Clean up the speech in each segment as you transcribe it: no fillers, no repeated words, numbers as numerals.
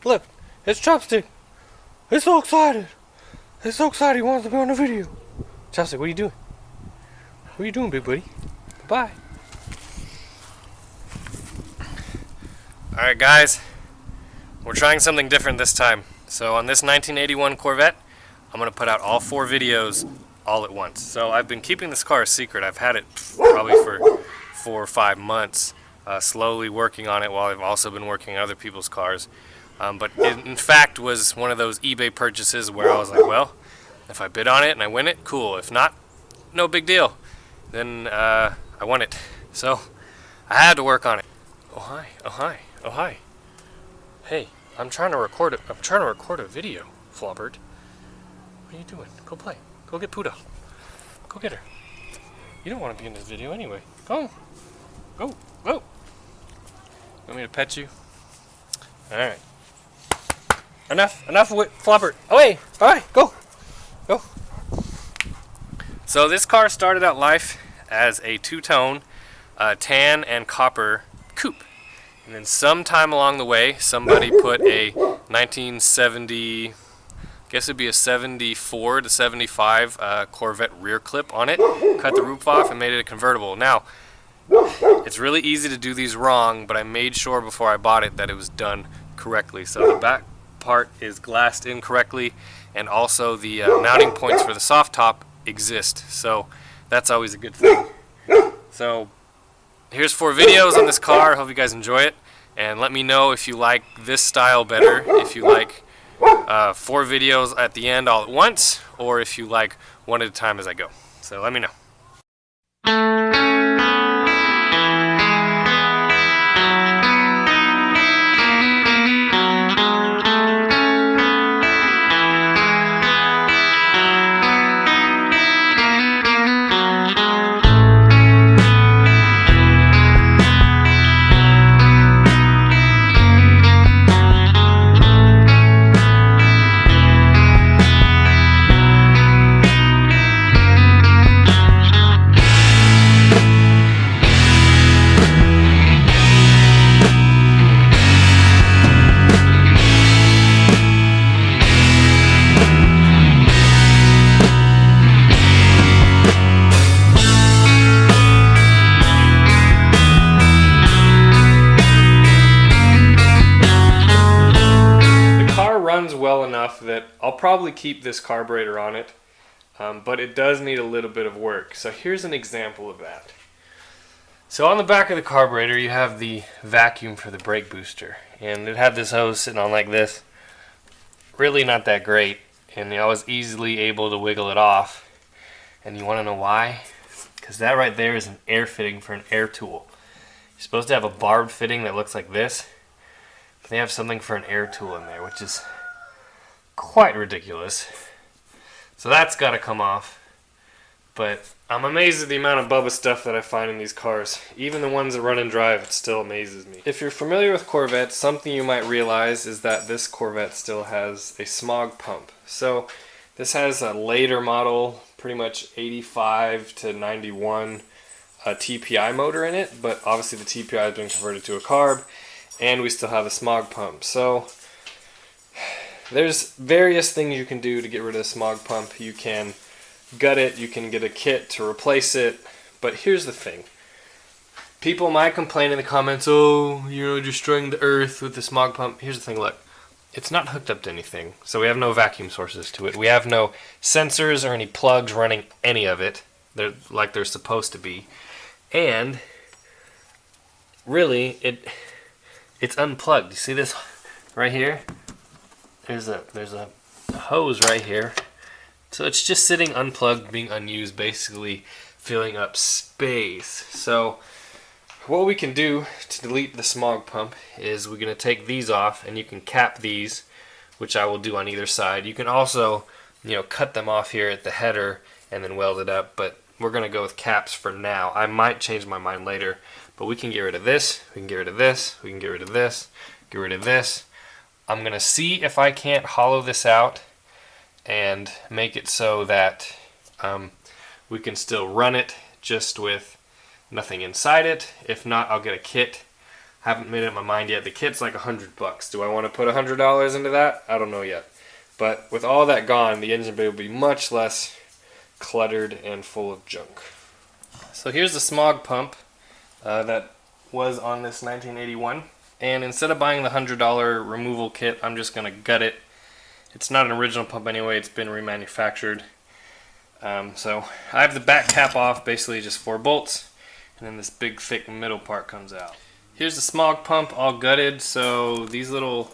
Look, it's Chopstick. He's so excited. He's so excited he wants to be on the video. Chopstick, what are you doing? What are you doing, big buddy? Bye. Alright guys, we're trying something different this time. So on this 1981 Corvette, I'm going to put out all 4 videos all at once. So I've been keeping this car a secret. I've had it probably for 4 or 5 months, slowly working on it while I've also been working on other people's cars. But it in fact was one of those eBay purchases where I was like, well, if I bid on it and I win it, cool. If not, no big deal. Then I won it. So I had to work on it. Oh hi, oh hi, oh hi. Hey, I'm trying to record it. I'm trying to record a video, Flobbert. What are you doing? Go play. Go get Puda. Go get her. You don't want to be in this video anyway. Go. Go. Go. Want me to pet you? Alright. Enough with Flobbert. Away. Alright, go. Go. So this car started out life as a two-tone tan and copper coupe. And then sometime along the way, somebody put a 1970, I guess it'd be a 74 to 75 Corvette rear clip on it, cut the roof off and made it a convertible. Now, it's really easy to do these wrong, but I made sure before I bought it that it was done correctly. So the back part is glassed in correctly, and also the mounting points for the soft top exist. So that's always a good thing. So here's 4 videos on this car. Hope you guys enjoy it, and let me know if you like this style better, if you like 4 videos at the end all at once, or if you like one at a time as I go. So let me know. Runs well enough that I'll probably keep this carburetor on it, but it does need a little bit of work. So here's an example of that. So on the back of the carburetor you have the vacuum for the brake booster, and it had this hose sitting on like this. Really not that great, and I was easily able to wiggle it off. And you want to know why? Because that right there is an air fitting for an air tool. You're supposed to have a barbed fitting that looks like this. They have something for an air tool in there, which is quite ridiculous. So that's got to come off. But I'm amazed at the amount of Bubba stuff that I find in these cars. Even the ones that run and drive, it still amazes me. If you're familiar with Corvettes, something you might realize is that this Corvette still has a smog pump. So this has a later model, pretty much 85 to 91 TPI motor in it, but obviously the TPI has been converted to a carb, and we still have a smog pump. So there's various things you can do to get rid of the smog pump. You can gut it, you can get a kit to replace it, but here's the thing. People might complain in the comments, oh, you're destroying the earth with the smog pump. Here's the thing, look, it's not hooked up to anything, so we have no vacuum sources to it. We have no sensors or any plugs running any of it. They're like they're supposed to be. And really, it's unplugged. You see this right here? There's a hose right here. So it's just sitting unplugged, being unused, basically filling up space. So what we can do to delete the smog pump is we're going to take these off, and you can cap these, which I will do on either side. You can also, cut them off here at the header and then weld it up, but we're going to go with caps for now. I might change my mind later, but we can get rid of this, we can get rid of this, we can get rid of this, get rid of this. I'm going to see if I can't hollow this out and make it so that we can still run it just with nothing inside it. If not, I'll get a kit Haven't made up my mind yet. The kit's like $100. Do I want to put $100 into that? I don't know yet. But with all that gone, the engine bay will be much less cluttered and full of junk. So here's the Smog Pump that was on this 1981. And instead of buying the $100 removal kit, I'm just going to gut it. It's not an original pump anyway, it's been remanufactured. So I have the back cap off, basically just 4 bolts, and then this big thick middle part comes out. Here's the Smog Pump all gutted, so these little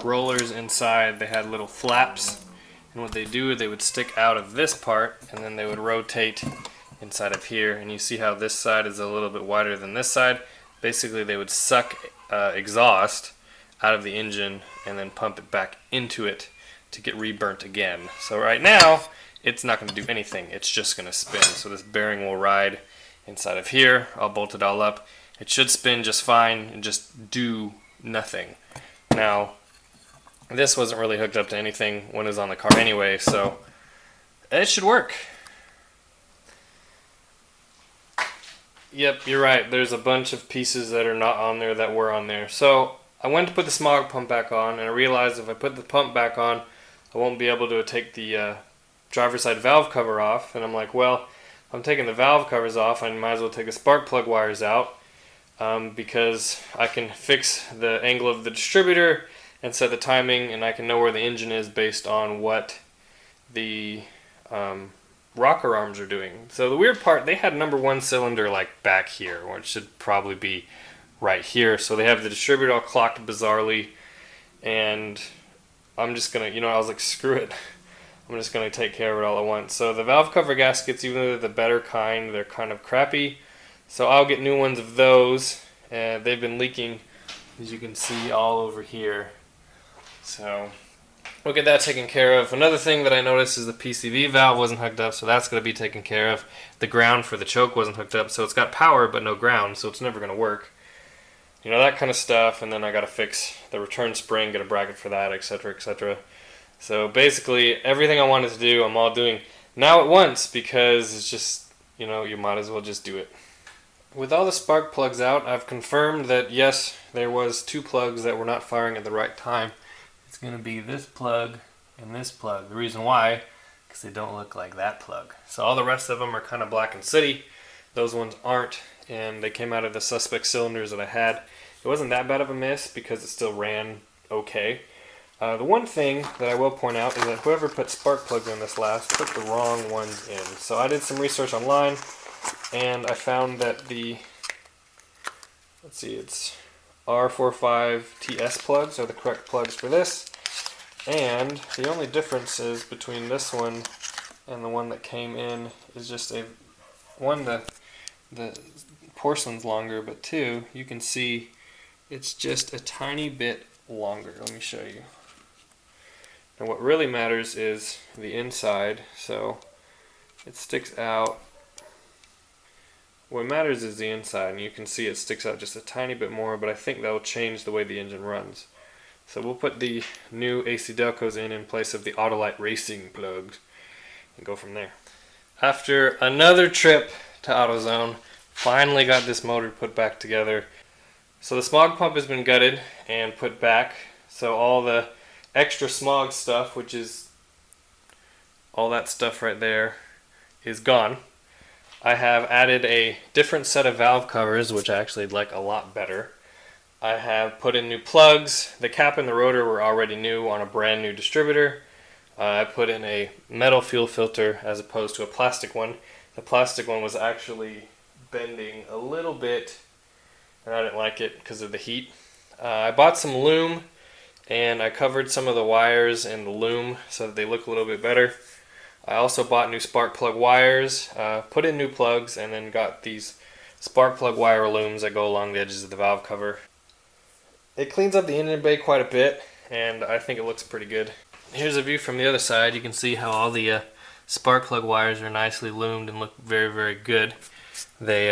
rollers inside, they had little flaps, and what they do, they would stick out of this part, and then they would rotate inside of here, and you see how this side is a little bit wider than this side. Basically they would suck exhaust out of the engine and then pump it back into it to get reburnt again. So right now it's not going to do anything, it's just going to spin. So this bearing will ride inside of here. I'll bolt it all up. It should spin just fine and just do nothing. Now this wasn't really hooked up to anything when it was on the car anyway, so it should work. Yep, you're right. There's a bunch of pieces that are not on there that were on there. So I went to put the Smog Pump back on, and I realized if I put the pump back on, I won't be able to take the driver's side valve cover off. And I'm like, well, if I'm taking the valve covers off, I might as well take the spark plug wires out, because I can fix the angle of the distributor and set the timing, and I can know where the engine is based on what the rocker arms are doing. So the weird part, they had #1 cylinder like back here, or it should probably be right here. So they have the distributor all clocked bizarrely, and I'm just gonna, I was like, screw it. I'm just gonna take care of it all at once. So the valve cover gaskets, even though they're the better kind, they're kind of crappy. So I'll get new ones of those, and they've been leaking, as you can see, all over here. So we'll get that taken care of. Another thing that I noticed is the PCV valve wasn't hooked up, so that's going to be taken care of. The ground for the choke wasn't hooked up, so it's got power but no ground, so it's never going to work. That kind of stuff, and then I got to fix the return spring, get a bracket for that, etc., etc. So basically, everything I wanted to do, I'm all doing now at once, because it's just, you might as well just do it. With all the spark plugs out, I've confirmed that yes, there was 2 plugs that were not firing at the right time. It's going to be this plug and this plug. The reason why, because they don't look like that plug. So all the rest of them are kind of black and sooty. Those ones aren't, and they came out of the suspect cylinders that I had. It wasn't that bad of a miss because it still ran okay. The one thing that I will point out is that whoever put spark plugs in this last put the wrong ones in. So I did some research online, and I found that it's R45TS plugs are the correct plugs for this, and the only differences between this one and the one that came in is just the porcelain's longer, but 2, you can see it's just a tiny bit longer. Let me show you. And what really matters is the inside, so it sticks out. What matters is the inside, and you can see it sticks out just a tiny bit more, but I think that will change the way the engine runs. So we'll put the new AC Delcos in place of the Autolite Racing plugs and go from there. After another trip to AutoZone, finally got this motor put back together. So the Smog Pump has been gutted and put back, so all the extra smog stuff, which is all that stuff right there, is gone. I have added a different set of valve covers, which I actually like a lot better. I have put in new plugs. The cap and the rotor were already new on a brand new distributor. I put in a metal fuel filter as opposed to a plastic one. The plastic one was actually bending a little bit, and I didn't like it because of the heat. I bought some loom, and I covered some of the wires in the loom so that they look a little bit better. I also bought new spark plug wires, put in new plugs, and then got these spark plug wire looms that go along the edges of the valve cover. It cleans up the engine bay quite a bit, and I think it looks pretty good. Here's a view from the other side. You can see how all the spark plug wires are nicely loomed and look very, very good. They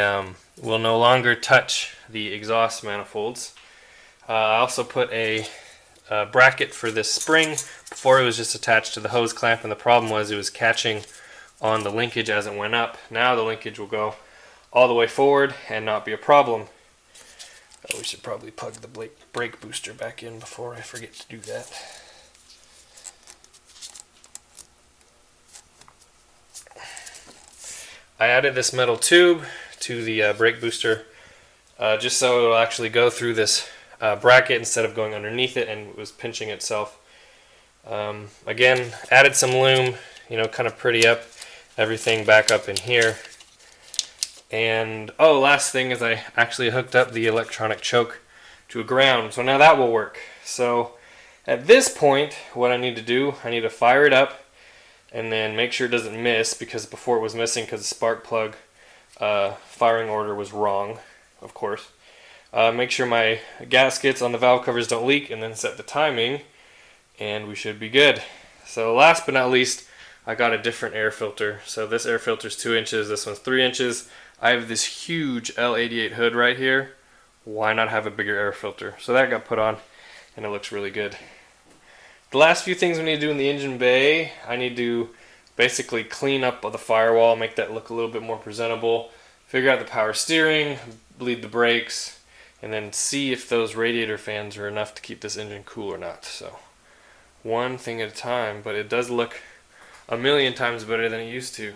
will no longer touch the exhaust manifolds. I also put a bracket for this spring. Before it was just attached to the hose clamp, and the problem was it was catching on the linkage as it went up. Now the linkage will go all the way forward and not be a problem. Oh, we should probably plug the brake booster back in before I forget to do that. I added this metal tube to the brake booster just so it'll actually go through this bracket instead of going underneath it and it was pinching itself. Again, added some loom, you know, kind of pretty up everything back up in here. And oh, last thing is I actually hooked up the electronic choke to a ground, so now that will work. So at this point, what I need to do, I need to fire it up and then make sure it doesn't miss, because before it was missing because the spark plug firing order was wrong, of course. Make sure my gaskets on the valve covers don't leak, and then set the timing, and we should be good. So last but not least, I got a different air filter. So this air filter is 2 inches, this one's 3 inches. I have this huge L88 hood right here. Why not have a bigger air filter? So that got put on, and it looks really good. The last few things we need to do in the engine bay, I need to basically clean up the firewall, make that look a little bit more presentable, figure out the power steering, bleed the brakes, and then see if those radiator fans are enough to keep this engine cool or not. So one thing at a time, but it does look a million times better than it used to.